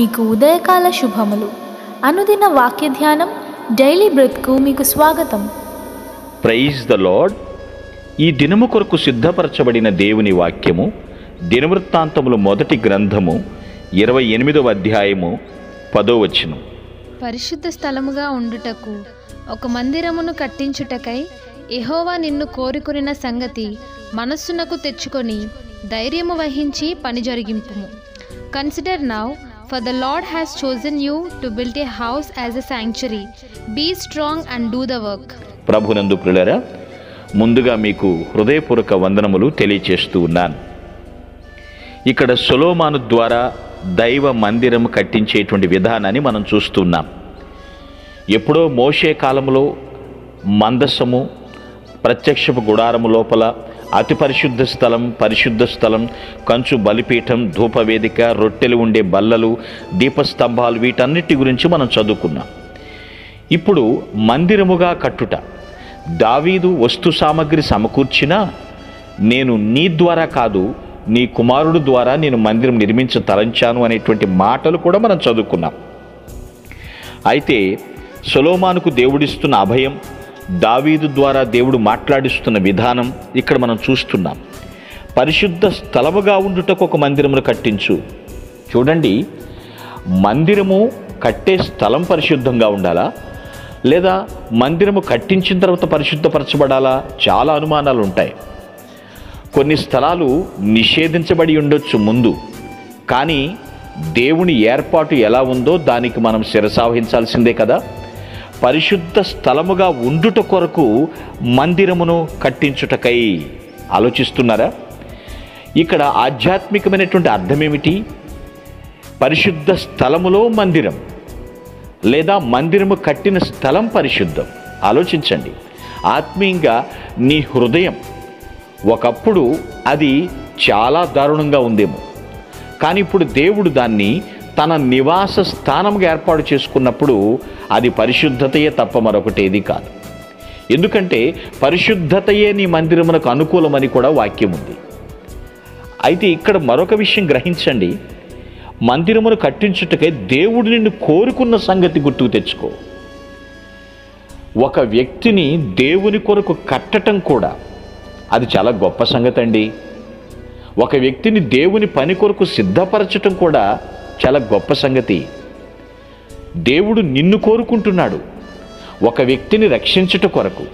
మీకు ఉదయకాల శుభములు. అనుదిన వాక్య ధ్యానం డైలీ బ్రెత్కు మీకు స్వాగతం. Praise the lord. ఈ దినము కొరకు సిద్ధపరచబడిన దేవుని వాక్యము దినవృత్తాంతములు మొదటి గ్రంథము 28వ అధ్యాయము 10వ వచనం. పరిశుద్ధ స్థలముగా ఉండుటకు ఒక మందిరమును కట్టించుటకై యెహోవా నిన్ను కోరుకొనిన సంగతి మనస్సునకు తెచ్చుకొని ధైర్యము వహించి పని జరిగింపుము. Consider now, for the Lord has chosen you to build a house as a sanctuary. Be strong and do the work. ప్రభునందు ప్రియులారా, ముందుగా మీకు హృదయపూర్వక వందనములు తెలియచేస్తూ ఉన్నాను. ఇక్కడ సొలొమోను ద్వారా దైవ మందిరం కట్టించేటువంటి విధానాన్ని మనం చూస్తున్నాం. ఎప్పుడో మోషే కాలంలో మందసము, ప్రత్యక్షపు గుడారము లోపల అతి పరిశుద్ధ స్థలం, పరిశుద్ధ స్థలం, కంచు బలిపీఠం, ధూపవేదిక, రొట్టెలు ఉండే బల్లలు, దీపస్తంభాలు, వీటన్నిటి గురించి మనం చదువుకున్నాం. ఇప్పుడు మందిరముగా కట్టుట, దావీదు వస్తు సామగ్రి సమకూర్చినా నేను నీ ద్వారా కాదు, నీ కుమారుడు ద్వారా నేను మందిరం నిర్మించ తలంచాను అనేటువంటి మాటలు కూడా మనం చదువుకున్నాం. అయితే సొలొమోనుకు దేవుడిస్తున్న అభయం, దావీదు ద్వారా దేవుడు మాట్లాడిస్తున్న విధానం ఇక్కడ మనం చూస్తున్నాం. పరిశుద్ధ స్థలముగా ఉండుటకు ఒక మందిరమును కట్టించు. చూడండి, మందిరము కట్టే స్థలం పరిశుద్ధంగా ఉండాలా, లేదా మందిరము కట్టించిన తర్వాత పరిశుద్ధపరచబడాలా? చాలా అనుమానాలు ఉంటాయి. కొన్ని స్థలాలు నిషేధించబడి ఉండొచ్చు ముందు, కానీ దేవుని ఏర్పాటు ఎలా ఉందో దానికి మనం శిరసావహించాల్సిందే కదా. పరిశుద్ధ స్థలముగా ఉండుట కొరకు మందిరమును కట్టించుటకై ఆలోచిస్తున్నారా? ఇక్కడ ఆధ్యాత్మికమైనటువంటి అర్థం ఏమిటి? పరిశుద్ధ స్థలములో మందిరం, లేదా మందిరము కట్టిన స్థలం పరిశుద్ధం. ఆలోచించండి. ఆత్మీయంగా నీ హృదయం ఒకప్పుడు అది చాలా దారుణంగా ఉందేమో, కానీ ఇప్పుడు దేవుడు దాన్ని తన నివాస స్థానంగా ఏర్పాటు చేసుకున్నప్పుడు అది పరిశుద్ధతయే తప్ప మరొకటేది కాదు. ఎందుకంటే పరిశుద్ధతయే నీ మందిరమునకు అనుకూలమని కూడా వాక్యం ఉంది. అయితే ఇక్కడ మరొక విషయం గ్రహించండి. మందిరమును కట్టించుటకై దేవుడు నిన్ను కోరుకున్న సంగతి గుర్తుకు తెచ్చుకో. ఒక వ్యక్తిని దేవుని కొరకు కట్టడం కూడా అది చాలా గొప్ప సంగతి అండి. ఒక వ్యక్తిని దేవుని పని కొరకు సిద్ధపరచటం కూడా చాలా గొప్ప సంగతి. దేవుడు నిన్ను కోరుకుంటున్నాడు ఒక వ్యక్తిని రక్షించుట కొరకు,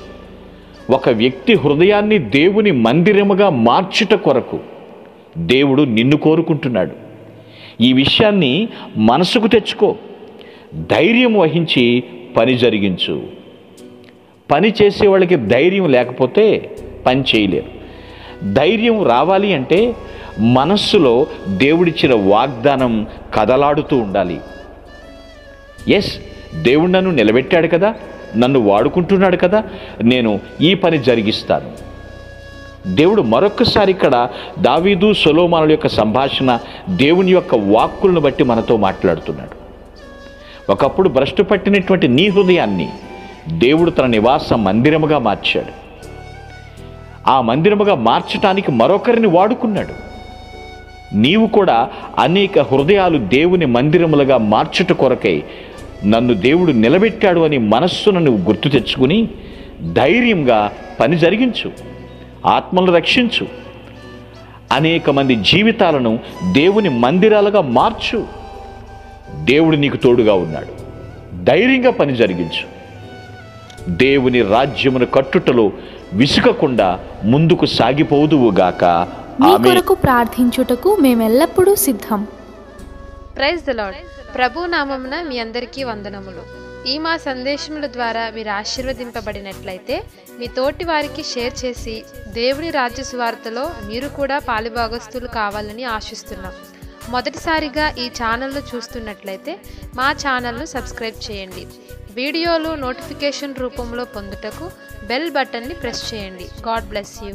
ఒక వ్యక్తి హృదయాన్ని దేవుని మందిరముగా మార్చుట కొరకు దేవుడు నిన్ను కోరుకుంటున్నాడు. ఈ విషయాన్ని మనసుకు తెచ్చుకో. ధైర్యం వహించి పని జరిగించు. పని చేసే వాళ్ళకి ధైర్యం లేకపోతే పని చేయలేరు. ధైర్యం రావాలి అంటే మనస్సులో దేవుడిచ్చిన వాగ్దానం కదలాడుతూ ఉండాలి. ఎస్, దేవుడు నన్ను నిలబెట్టాడు కదా, నన్ను వాడుకుంటున్నాడు కదా, నేను ఈ పని జరిగిస్తాను. దేవుడు మరొక్కసారి ఇక్కడ దావీదు సొలొమోనుల యొక్క సంభాషణ, దేవుని యొక్క వాక్కులను బట్టి మనతో మాట్లాడుతున్నాడు. ఒకప్పుడు భ్రష్టు పట్టినటువంటి నీ హృదయాన్ని దేవుడు తన నివాస మందిరముగా మార్చాడు. ఆ మందిరముగా మార్చటానికి మరొకరిని వాడుకున్నాడు. నీవు కూడా అనేక హృదయాలు దేవుని మందిరములుగా మార్చుట కొరకై నన్ను దేవుడు నిలబెట్టాడు అని మనస్సును నువ్వు గుర్తు తెచ్చుకుని ధైర్యంగా పని జరిగించు, ఆత్మలను రక్షించు, అనేక మంది జీవితాలను దేవుని మందిరాలుగా మార్చు. దేవుడు నీకు తోడుగా ఉన్నాడు. ధైర్యంగా పని జరిగించు. దేవుని రాజ్యమును కట్టుటలో విసుకకుండా ముందుకు సాగిపోదువుగాక. మీ కొరకు ప్రార్థించుటకు మేమెల్లప్పుడూ సిద్ధం. Praise the lord. ప్రభు నామమున మీ అందరికీ వందనములు. ఈ మా సందేశముల ద్వారా మీరు ఆశీర్వదింపబడినట్లయితే మీ తోటి వారికి షేర్ చేసి దేవుని రాజ్య సువార్తలో మీరు కూడా పాలుభాగస్తులు కావాలని ఆశిస్తున్నాం. మొదటిసారిగా ఈ ఛానల్ను చూస్తున్నట్లయితే మా ఛానల్ను సబ్స్క్రైబ్ చేయండి. వీడియోలు నోటిఫికేషన్ రూపంలో పొందుటకు బెల్ బటన్ని ప్రెస్ చేయండి. God bless you.